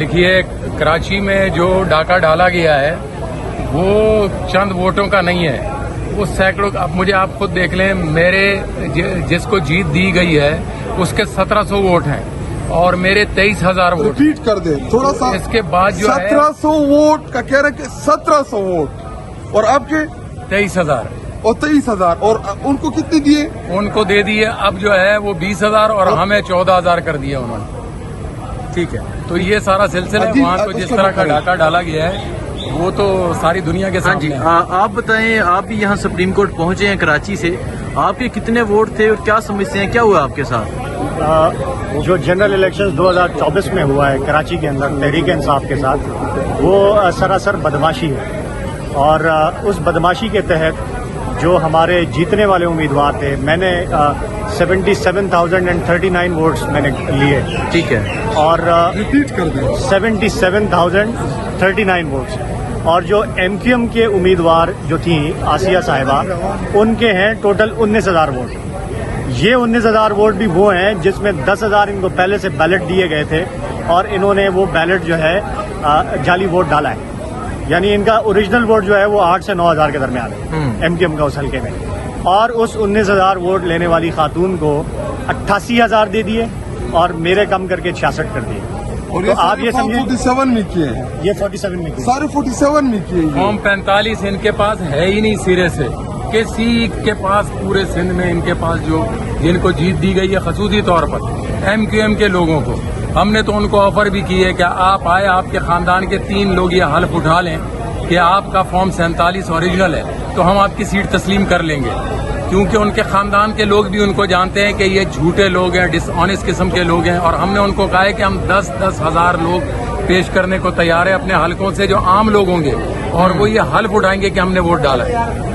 دیکھیے کراچی میں جو ڈاکہ ڈالا گیا ہے وہ چند ووٹوں کا نہیں ہے، وہ سینکڑوں. اب مجھے آپ خود دیکھ لیں، میرے جس کو جیت دی گئی ہے اس کے 1700 ووٹ ہیں اور میرے 23,000 ووٹ. ریپیٹ کر دیں تھوڑا سا. اس کے بعد جو ہے 1700 ووٹ کا کہہ رہے کہ 1700 ووٹ اور آپ کے 23,000 اور 23,000 اور ان کو کتنے دیے؟ ان کو دے دیے. اب جو ہے وہ 20,000 اور ہمیں 14,000 کر دیا انہوں نے. ٹھیک ہے، تو یہ سارا سلسلہ ہے. وہاں تو جس طرح کا ڈاکہ ڈالا گیا ہے وہ تو ساری دنیا کے سامنے ہے. آپ بتائیں، آپ بھی یہاں سپریم کورٹ پہنچے ہیں کراچی سے، آپ کے کتنے ووٹ تھے اور کیا سمجھتے ہیں کیا ہوا آپ کے ساتھ؟ جو جنرل الیکشن 2024 میں ہوا ہے کراچی کے اندر تحریک انصاف کے ساتھ، وہ سراسر بدماشی ہے اور اس بدماشی کے تحت جو ہمارے جیتنے والے امیدوار تھے، میں نے 77,039 ووٹس میں نے لیے. ٹھیک ہے، اور ریپیٹ کر دیں. 77,039 ووٹس. اور جو ایم کیو ایم کے امیدوار جو تھیں آسیہ صاحبہ، ان کے ہیں ٹوٹل 19,000 ووٹ. یہ 19,000 ووٹ بھی وہ ہیں جس میں 10,000 ان کو پہلے سے بیلٹ دیے گئے تھے اور انہوں نے وہ بیلٹ جو ہے جعلی ووٹ ڈالا ہے. یعنی ان کا اوریجنل ووٹ جو ہے وہ 8 سے 9,000 کے درمیان ہے ایم کیو ایم کا اس حلقے میں. اور اس 19,000 ووٹ لینے والی خاتون کو 88,000 دے دیے اور میرے کم کر کے 66 کر دیے. اور تو آپ یہ سمجھیں 47 میں کیے ہیں، یہ 47 میں کی. سارے 47 میں کیے ہیں. فارم 45 ان کے پاس ہے ہی نہیں سرے سے. کسی کے پاس پورے سندھ میں ان کے پاس جو جن کو جیت دی گئی ہے خصوصی طور پر ایم کیو ایم کے لوگوں کو، ہم نے تو ان کو آفر بھی کی ہے کہ آپ آئے، آپ کے خاندان کے 3 لوگ یہ حلف اٹھا لیں کہ آپ کا فارم 47 اوریجنل ہے تو ہم آپ کی سیٹ تسلیم کر لیں گے. کیونکہ ان کے خاندان کے لوگ بھی ان کو جانتے ہیں کہ یہ جھوٹے لوگ ہیں، ڈس آنیسٹ قسم کے لوگ ہیں. اور ہم نے ان کو کہا ہے کہ ہم 10-10 ہزار لوگ پیش کرنے کو تیار ہیں اپنے حلقوں سے جو عام لوگ ہوں گے، اور وہ یہ حلف اٹھائیں گے کہ ہم نے ووٹ ڈالا ہے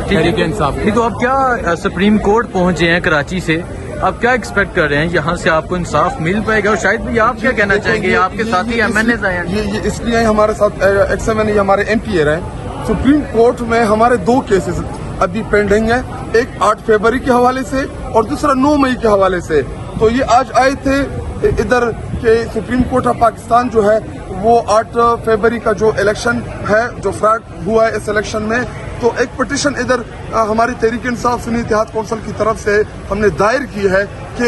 تحریک انصاف. تو اب کیا سپریم کورٹ پہنچے ہیں کراچی سے، آپ کیا ایکسپیکٹ کر رہے ہیں یہاں سے آپ کو انصاف مل پائے گا؟ اور شاید بھی آپ کیا کہنا چاہیں گے، آپ کے ساتھی ایم این ایز آئے ہیں. یہ اس لیے ہمارے ساتھ ایکس ایم این ہمارے ایم پی اے رہے. سپریم کورٹ میں ہمارے 2 کیسز ابھی پینڈنگ ہیں، ایک 8 فروری کے حوالے سے اور دوسرا 9 مئی کے حوالے سے. تو یہ آج آئے تھے ادھر کہ سپریم کورٹ آف پاکستان جو ہے وہ 8 فروری کا جو الیکشن ہے، جو فراڈ ہوا ہے اس الیکشن میں، تو ایک پٹیشن ادھر ہماری تحریک انصاف سنی اتحاد کونسل کی طرف سے ہم نے دائر کی ہے کہ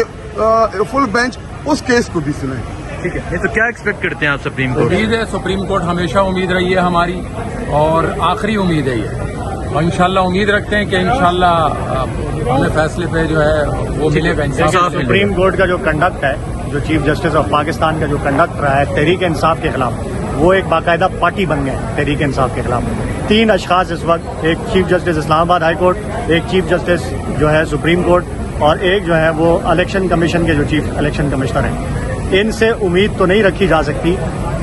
فل بینچ اس کیس کو بھی سنیں. ٹھیک ہے، تو کیا ایکسپیکٹ کرتے ہیں آپ سپریم کورٹ؟ امید ہے سپریم کورٹ ہمیشہ امید رہی ہے ہماری اور آخری امید ہے یہ، اور انشاءاللہ امید رکھتے ہیں کہ انشاءاللہ ہمیں فیصلے پہ جو ہے وہ ملے گا. انصاف سپریم کورٹ کا جو کنڈکٹ ہے، جو چیف جسٹس آف پاکستان کا جو کنڈکٹ رہا ہے تحریک انصاف کے خلاف، وہ ایک باقاعدہ پارٹی بن گئے تحریک انصاف کے خلاف. 3 اشخاص اس وقت، ایک چیف جسٹس اسلام آباد ہائی کورٹ، ایک چیف جسٹس جو ہے سپریم کورٹ، اور ایک جو ہے وہ الیکشن کمیشن کے جو چیف الیکشن کمشنر ہیں. ان سے امید تو نہیں رکھی جا سکتی،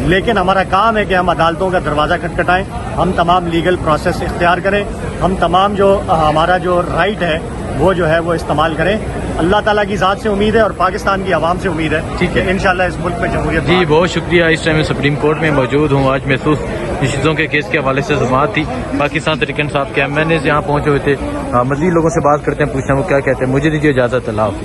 لیکن ہمارا کام ہے کہ ہم عدالتوں کا دروازہ کھٹکھٹائیں، ہم تمام لیگل پروسیس اختیار کریں، ہم تمام جو ہمارا جو رائٹ ہے وہ جو ہے وہ استعمال کریں. اللہ تعالیٰ کی ذات سے امید ہے اور پاکستان کی عوام سے امید ہے. ٹھیک ہے، انشاءاللہ اس ملک میں جمہوریت. جی بہت شکریہ. اس ٹائم میں سپریم کورٹ میں موجود ہوں. آج محسوس نشستوں کے کیس کے حوالے سے سماعت تھی. پاکستان تحریک انصاف کے ایم این ایز یہاں پہنچے ہوئے تھے. مزید لوگوں سے بات کرتے ہیں، پوچھتے ہیں وہ کیا کہتے ہیں. مجھے دیجیے اجازت. اللہ حافظ.